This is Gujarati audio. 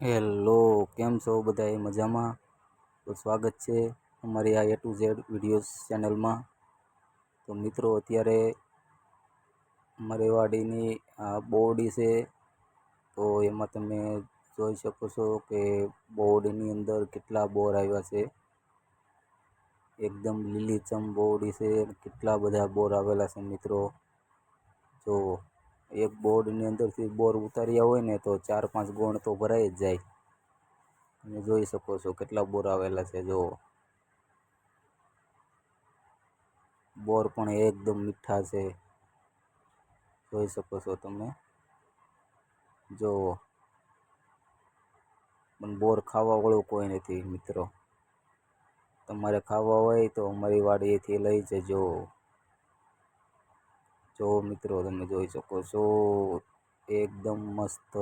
હેલો, કેમ છો બધા મજામાં? તો સ્વાગત છે અમારી આ A to Z વિડીયોઝ ચેનલમાં. તો મિત્રો, અત્યારે અમારી વાડીની આ બોરડી છે. તો એમાં તમે જોઈ શકો છો કે બોરડીની અંદર કેટલા બોર આવ્યા છે. એકદમ લીલીછમ બોરડી છે. કેટલા બધા બોર આવેલા છે મિત્રો. જો એક બોર્ડની અંદરથી બોર ઉતાર્યા હોય ને તો 4-5 ગોણ તો ભરાઈ જ જાય. તમે જોઈ શકો છો કેટલા બોર આવેલા છે. જો બોર પણ એકદમ મીઠા છે. જોઈ શકો છો તમે. જો પણ બોર ખાવા વાળું કોઈ નથી મિત્રો. તમારે ખાવા હોય તો અમારી વાડીએથી લઈ જજો. જો મિત્રો, તમે જોઈ શકો છો એકદમ મસ્ત